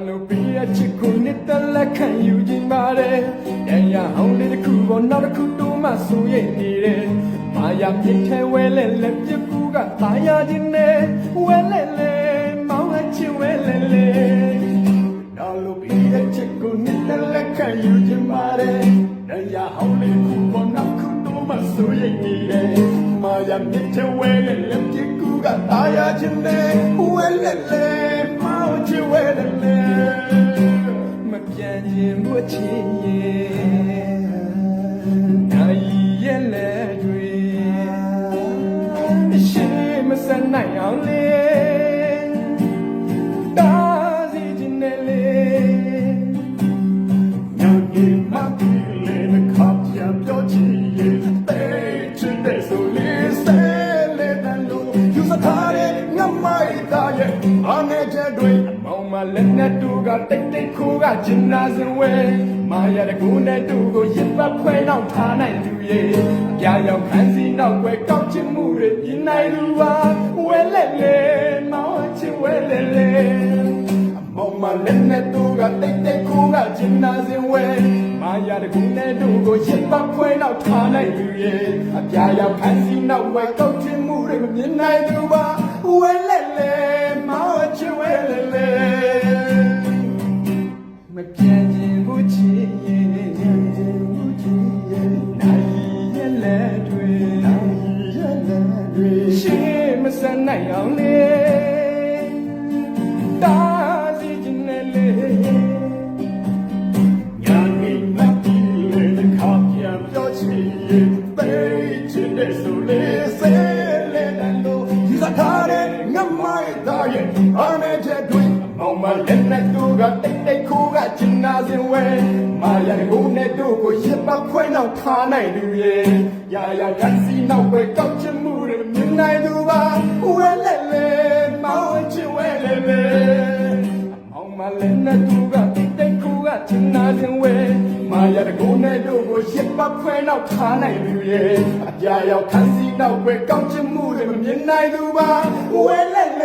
လို့ပြည့်ချစ်ကိုနှစ်သက်လက်ခံယူခြင်းပါတယ်။ရရအောင်လေးတစ်ခုပေါ်နောက်တစ်ခုတိုးမှဆိုရနေတယ်။မာယာမြစ်ထဲဝဲလဲလဲပြကူကတာယာခြင်းနဲ့ဝဲလဲလဲမောင်းအချစ်ဝဲလဲလဲတော်လို့ပြည့်ချစ်ကိုနှစ်သက်လက်ခံယူခြင်းပါတယ်။ရရအောင်လေးတစ်ခုပေါ်နောက်တစ်ခုတိုးမှဆိုရနေတယ်။မာယာမြစ်ထဲဝဲလဲလဲပြကူကတာယာခြင်းနဲ့ဝဲလဲလဲချစ်ဝဲတယ်လေမပြန်ခြင်းဘူးချစ်ရဲ့နိုင်ရဲ့လေတွေရှိမစနိုင်အောင်လေတာစီခြင်းနဲ့လေညနေမှပြီလေခါပြပြောချင်ရဲ့တဲ့ချစ်တဲ့ဆိုလေးစဲလေတန်လို့ယူစထားတဲ့ငမိုက်သားရဲ့အနေချက်တွေမလက်နဲ့တူကတိတ်တိတ်ခိုးကကျင်နာစင်ဝဲမာရတဲ့ကိုနဲ့တူကိုရစ်ပတ်ခွဲနောက်ထားနိုင်သူရဲ့အပြာရောက်ခန်းစီနောက်ွယ်ကောက်ချင်မှုတွေပြင်းနိုင်သူပါဝဲလက်လေမောင်းချင်ဝဲလက်လေအမောင်မလက်နဲ့တူကတိတ်တိတ်ခိုးကကျင်နာစင်ဝဲမာရတဲ့ကိုနဲ့တူကိုရစ်ပတ်ခွဲနောက်ထားနိုင်သူရဲ့အပြာရောက်ခန်းစီနောက်ွယ်ကောက်ချင်မှုတွေမမြင်နိုင်သူပါဝဲလက်လေမောင်းချင်ဝဲလက်လေမပြန်ခြင်းဘူးချစ်ရဲ့နိုင်ရဲ့လက်တွေရှိမစနိုင်အောင်လေတာစီခြင်းနဲ့လေညာနေမပြီလေခါပြန်ပြောချင်ရဲ့ပေးချင်တဲ့ဆိုလေးစဲလေတန်လို့ဒီစကားနဲ့ငမိုက်သားရဲ့အနေချက်တွေမောင်မလက်နဲ့တူကတိတ်တိတ်ခိုးကကျင်နာစင်ဝဲမာရကိုနဲ့တို့ကိုရစ်ပတ်ခွဲနောက်ထားနိုင်သူရဲ့ရာရာရစီနောက်ပဲကောက်ချင်မှုတွေမြင်နိုင်သူပါဝဲလက်လေမောင်ချင်ဝဲလေလေမောင်မလက်နဲ့တူကတိတ်တိတ်ခိုးကကျင်နာစင်ဝဲမာရကိုနဲ့တို့ကိုရစ်ပတ်ခွဲနောက်ထားနိုင်သူရဲ့အပြာရောက်ခန်းစီနောက်ပဲကောက်ချင်မှုတွေမြင်နိုင်သူပါဝဲလက်